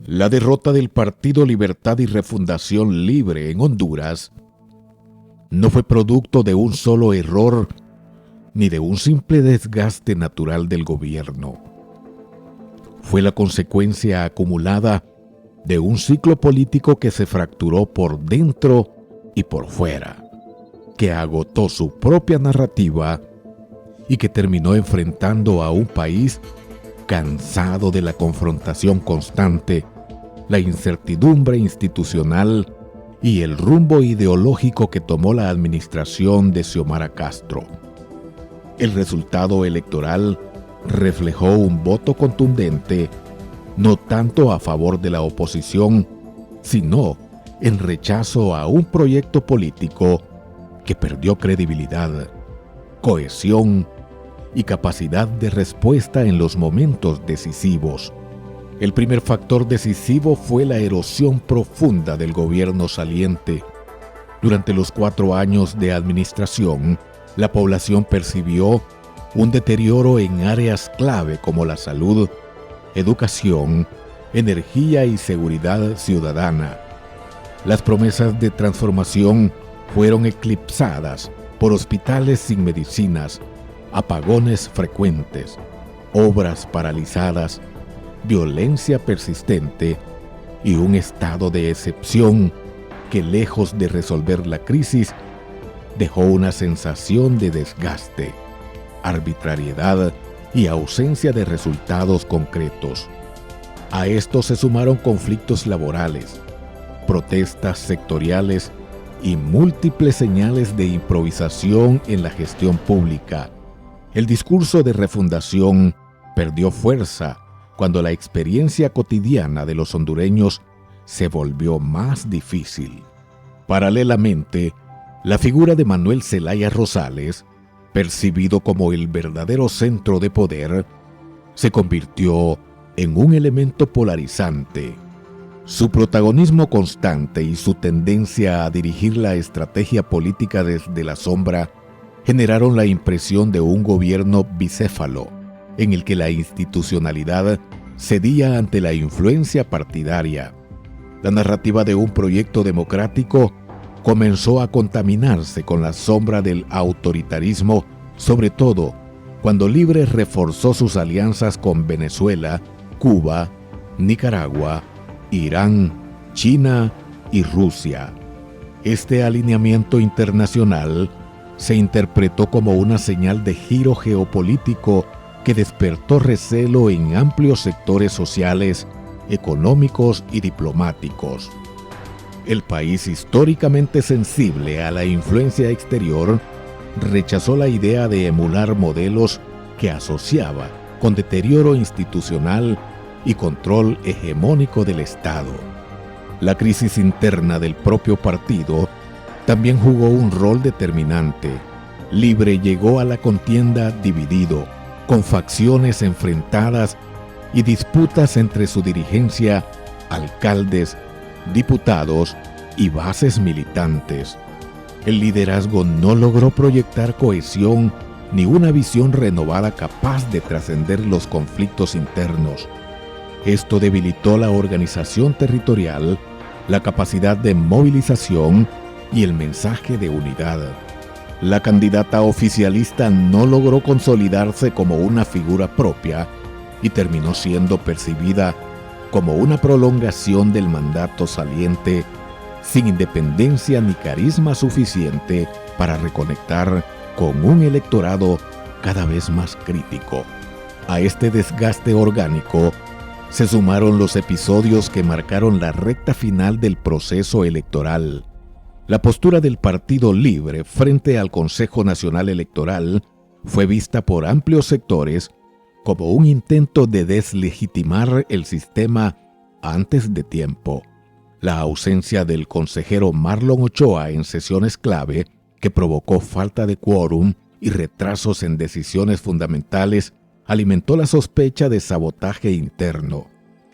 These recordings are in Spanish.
La derrota del Partido Libertad y Refundación Libre en Honduras no fue producto de un solo error ni de un simple desgaste natural del gobierno. Fue la consecuencia acumulada de un ciclo político que se fracturó por dentro y por fuera, que agotó su propia narrativa y que terminó enfrentando a un país cansado de la confrontación constante, la incertidumbre institucional y el rumbo ideológico que tomó la administración de Xiomara Castro. El resultado electoral reflejó un voto contundente, no tanto a favor de la oposición, sino en rechazo a un proyecto político que perdió credibilidad, cohesión y capacidad de respuesta en los momentos decisivos. El primer factor decisivo fue la erosión profunda del gobierno saliente. Durante los 4 años de administración, la población percibió un deterioro en áreas clave como la salud, educación, energía y seguridad ciudadana. Las promesas de transformación fueron eclipsadas por hospitales sin medicinas, apagones frecuentes, obras paralizadas, violencia persistente y un estado de excepción que, lejos de resolver la crisis, dejó una sensación de desgaste, arbitrariedad y ausencia de resultados concretos. A esto se sumaron conflictos laborales, protestas sectoriales y múltiples señales de improvisación en la gestión pública. El discurso de refundación perdió fuerza cuando la experiencia cotidiana de los hondureños se volvió más difícil. Paralelamente, la figura de Manuel Zelaya Rosales, percibido como el verdadero centro de poder, se convirtió en un elemento polarizante. Su protagonismo constante y su tendencia a dirigir la estrategia política desde la sombra generaron la impresión de un gobierno bicéfalo, en el que la institucionalidad cedía ante la influencia partidaria. La narrativa de un proyecto democrático comenzó a contaminarse con la sombra del autoritarismo, sobre todo cuando Libre reforzó sus alianzas con Venezuela, Cuba, Nicaragua, Irán, China y Rusia. Este alineamiento internacional se interpretó como una señal de giro geopolítico que despertó recelo en amplios sectores sociales, económicos y diplomáticos. El país históricamente sensible a la influencia exterior rechazó la idea de emular modelos que asociaba con deterioro institucional y control hegemónico del Estado. La crisis interna del propio partido también jugó un rol determinante. Libre llegó a la contienda dividido, con facciones enfrentadas y disputas entre su dirigencia, alcaldes, diputados y bases militantes. El liderazgo no logró proyectar cohesión ni una visión renovada capaz de trascender los conflictos internos. Esto debilitó la organización territorial, la capacidad de movilización y el mensaje de unidad. La candidata oficialista no logró consolidarse como una figura propia y terminó siendo percibida como una prolongación del mandato saliente, sin independencia ni carisma suficiente para reconectar con un electorado cada vez más crítico. A este desgaste orgánico se sumaron los episodios que marcaron la recta final del proceso electoral. La postura del Partido Libre frente al Consejo Nacional Electoral fue vista por amplios sectores como un intento de deslegitimar el sistema antes de tiempo. La ausencia del consejero Marlon Ochoa en sesiones clave, que provocó falta de quórum y retrasos en decisiones fundamentales, alimentó la sospecha de sabotaje interno.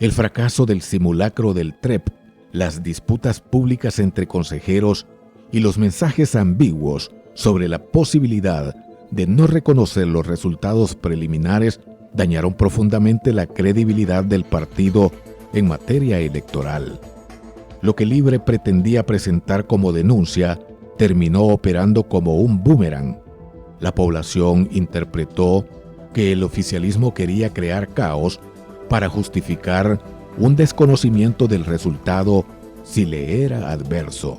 El fracaso del simulacro del TREP, las disputas públicas entre consejeros y los mensajes ambiguos sobre la posibilidad de no reconocer los resultados preliminares dañaron profundamente la credibilidad del partido en materia electoral. Lo que Libre pretendía presentar como denuncia terminó operando como un boomerang. La población interpretó que el oficialismo quería crear caos para justificar un desconocimiento del resultado si le era adverso.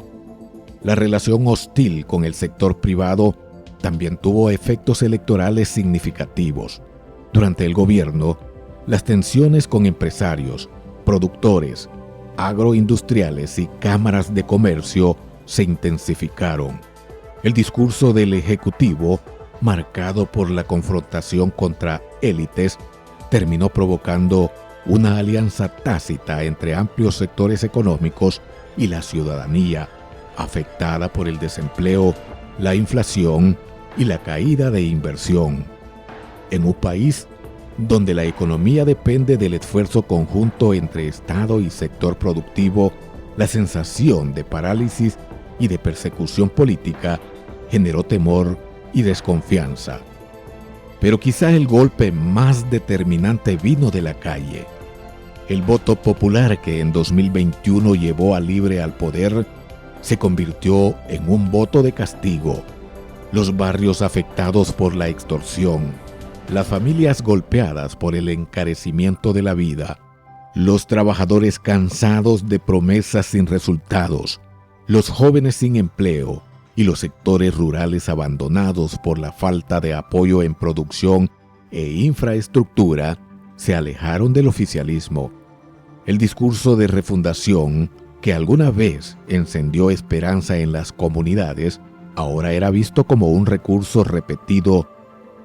La relación hostil con el sector privado también tuvo efectos electorales significativos. Durante el gobierno, las tensiones con empresarios, productores, agroindustriales y cámaras de comercio se intensificaron. El discurso del Ejecutivo, marcado por la confrontación contra élites, terminó provocando una alianza tácita entre amplios sectores económicos y la ciudadanía, afectada por el desempleo, la inflación y la caída de inversión. En un país donde la economía depende del esfuerzo conjunto entre Estado y sector productivo, la sensación de parálisis y de persecución política generó temor y desconfianza. Pero quizá el golpe más determinante vino de la calle. El voto popular que en 2021 llevó a Libre al poder se convirtió en un voto de castigo. Los barrios afectados por la extorsión, las familias golpeadas por el encarecimiento de la vida, los trabajadores cansados de promesas sin resultados, los jóvenes sin empleo y los sectores rurales abandonados por la falta de apoyo en producción e infraestructura se alejaron del oficialismo. El discurso de refundación, que alguna vez encendió esperanza en las comunidades, ahora era visto como un recurso repetido,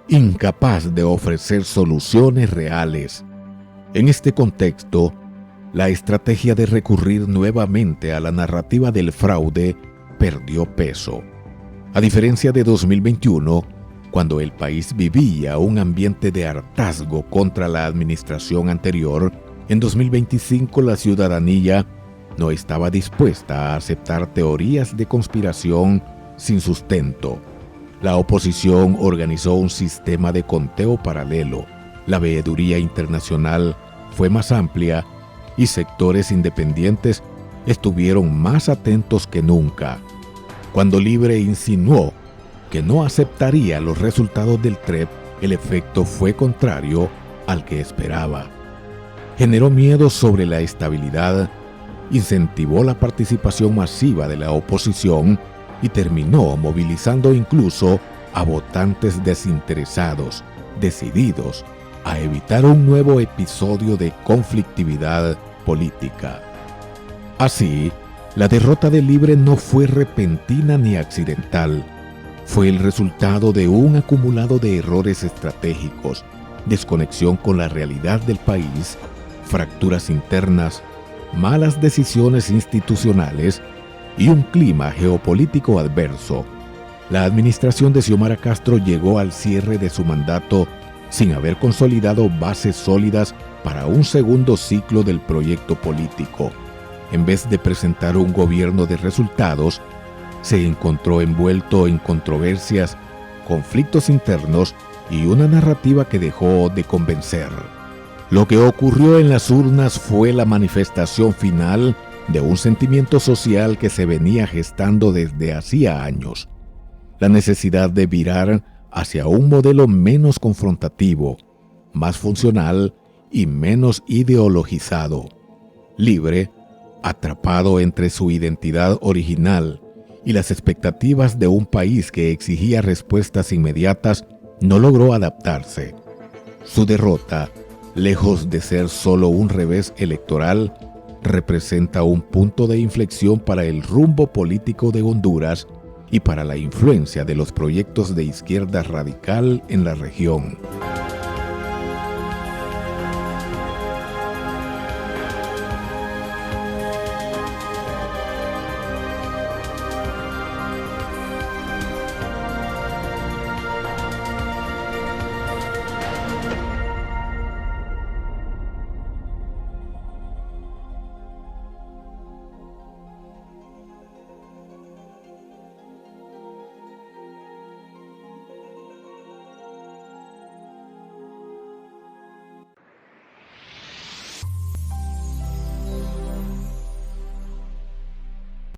incapaz de ofrecer soluciones reales. En este contexto, la estrategia de recurrir nuevamente a la narrativa del fraude perdió peso. A diferencia de 2021, cuando el país vivía un ambiente de hartazgo contra la administración anterior, en 2025 la ciudadanía no estaba dispuesta a aceptar teorías de conspiración sin sustento. La oposición organizó un sistema de conteo paralelo. La veeduría internacional fue más amplia y sectores independientes estuvieron más atentos que nunca. Cuando Libre insinuó que no aceptaría los resultados del TREP, el efecto fue contrario al que esperaba. Generó miedo sobre la estabilidad, incentivó la participación masiva de la oposición y terminó movilizando incluso a votantes desinteresados, decididos a evitar un nuevo episodio de conflictividad política. Así, la derrota de Libre no fue repentina ni accidental. Fue el resultado de un acumulado de errores estratégicos, desconexión con la realidad del país, fracturas internas, malas decisiones institucionales y un clima geopolítico adverso. La administración de Xiomara Castro llegó al cierre de su mandato sin haber consolidado bases sólidas para un segundo ciclo del proyecto político. En vez de presentar un gobierno de resultados, se encontró envuelto en controversias, conflictos internos y una narrativa que dejó de convencer. Lo que ocurrió en las urnas fue la manifestación final de un sentimiento social que se venía gestando desde hacía años. La necesidad de virar hacia un modelo menos confrontativo, más funcional y menos ideologizado. Libre, atrapado entre su identidad original y las expectativas de un país que exigía respuestas inmediatas, no logró adaptarse. Su derrota, lejos de ser solo un revés electoral, representa un punto de inflexión para el rumbo político de Honduras y para la influencia de los proyectos de izquierda radical en la región.